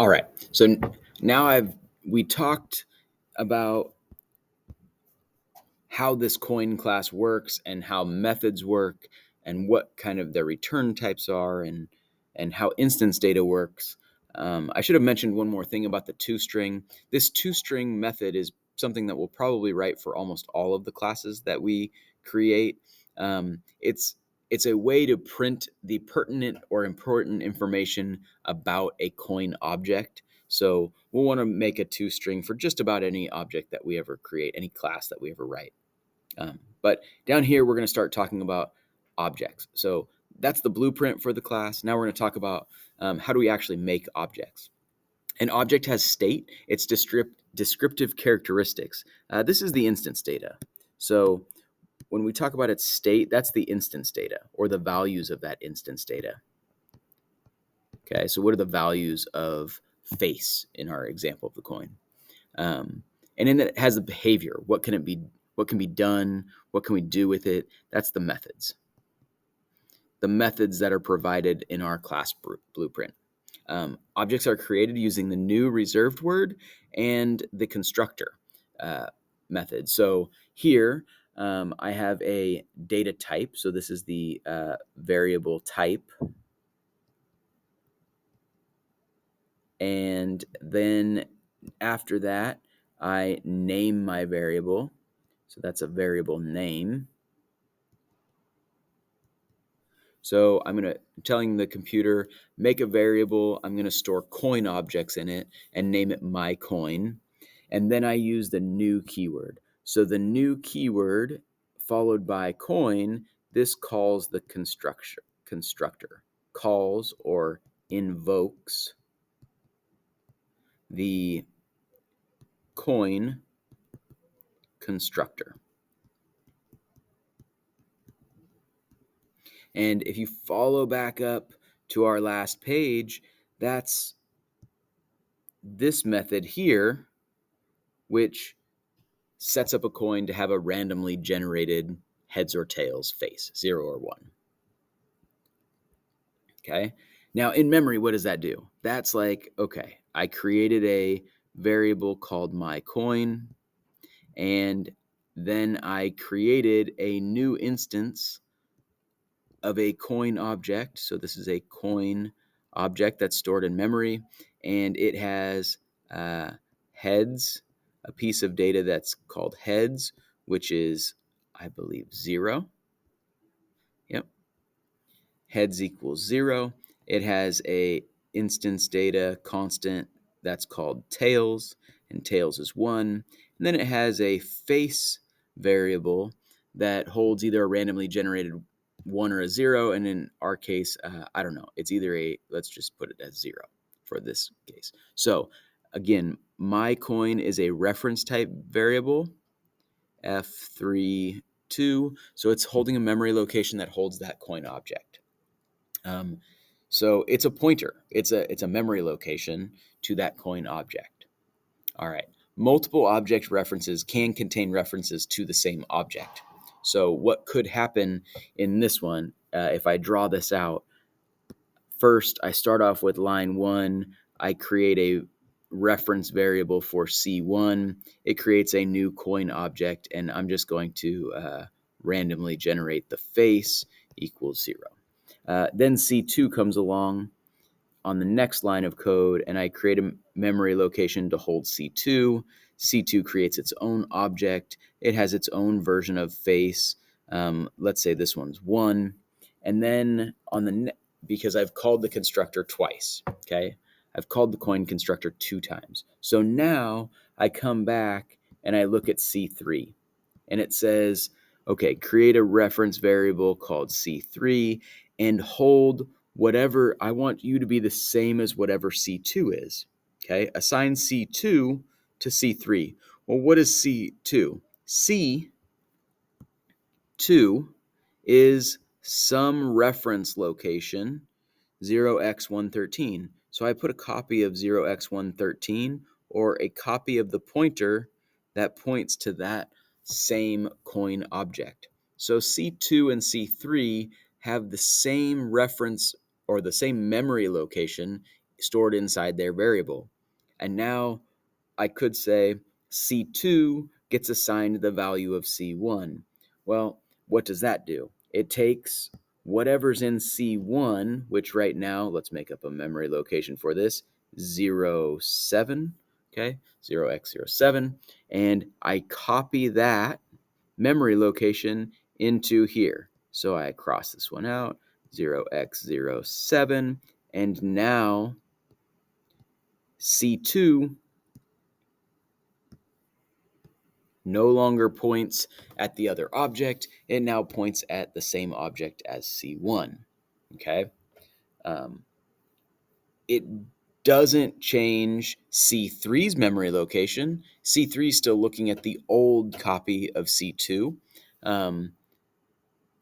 All right. So now we talked about how this coin class works and how methods work and what kind of their return types are and how instance data works. I should have mentioned one more thing about the toString. This toString method is something that we'll probably write for almost all of the classes that we create. It's a way to print the pertinent or important information about a coin object. So we'll want to make a toString for just about any object that we ever create, any class that we ever write. But down here, we're going to start talking about objects. So that's the blueprint for the class. Now we're going to talk about how do we actually make objects. An object has state, its descriptive characteristics. This is the instance data. So when we talk about its state, that's the instance data or the values of that instance data. Okay, so what are the values of face in our example of the coin? And then it has a behavior. What can it be? What can be done? What can we do with it? That's the methods. The methods that are provided in our class blueprint. Objects are created using the new reserved word and the constructor method. So here I have a data type. So this is the variable type. And then after that, I name my variable. So that's a variable name. So telling the computer, make a variable. I'm going to store coin objects in it and name it my coin. And then I use the new keyword. So the new keyword followed by coin, this calls the constructor, calls or invokes the coin constructor. And if you follow back up to our last page, that's this method here, which sets up a coin to have a randomly generated heads or tails face, 0 or 1. Okay. Now in memory, what does that do? That's like, okay, I created a variable called my coin, and then I created a new instance of a coin object. So this is a coin object that's stored in memory, and it has heads, a piece of data that's called heads, which is, I believe, 0. Yep. Heads equals 0. It has a instance data constant that's called tails, and tails is 1. And then it has a face variable that holds either a randomly generated 1 or a 0. And in our case, I don't know. It's either let's just put it as 0 for this case. So again, my coin is a reference type variable, F32. So it's holding a memory location that holds that coin object. So it's a pointer. It's a memory location to that coin object. All right. Multiple object references can contain references to the same object. So what could happen in this one, if I draw this out, first I start off with line 1. I create a reference variable for C1. It creates a new coin object, and I'm just going to randomly generate the face equals 0. Then C2 comes along on the next line of code, and I create a memory location to hold C2. C2 creates its own object. It has its own version of face. Let's say this one's 1. And then because I've called the constructor twice, okay? I've called the coin constructor 2 times. So now I come back and I look at C3, and it says, okay, create a reference variable called C3 and hold whatever, I want you to be the same as whatever C2 is. Okay, assign C2 to C3. Well, what is C2? C2 is some reference location, 0x113. So I put a copy of 0x113 or a copy of the pointer that points to that same coin object. So C2 and C3 have the same reference or the same memory location stored inside their variable. And now I could say C2 gets assigned the value of C1. Well, what does that do? It takes whatever's in C1, which right now, let's make up a memory location for this, 07, okay, 0x07, and I copy that memory location into here. So I cross this one out, 0x07, and now C2 no longer points at the other object. It now points at the same object as C1. Okay. It doesn't change C3's memory location. C3 is still looking at the old copy of C2.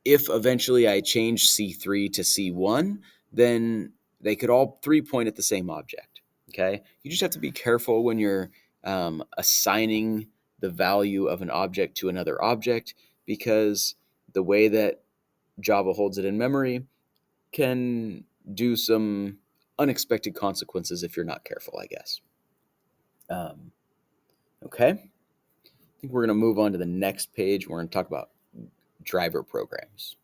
If eventually I change C3 to C1, then they could all three point at the same object. Okay. You just have to be careful when you're assigning the value of an object to another object, because the way that Java holds it in memory can do some unexpected consequences if you're not careful, I guess. Okay. I think we're going to move on to the next page. We're going to talk about driver programs.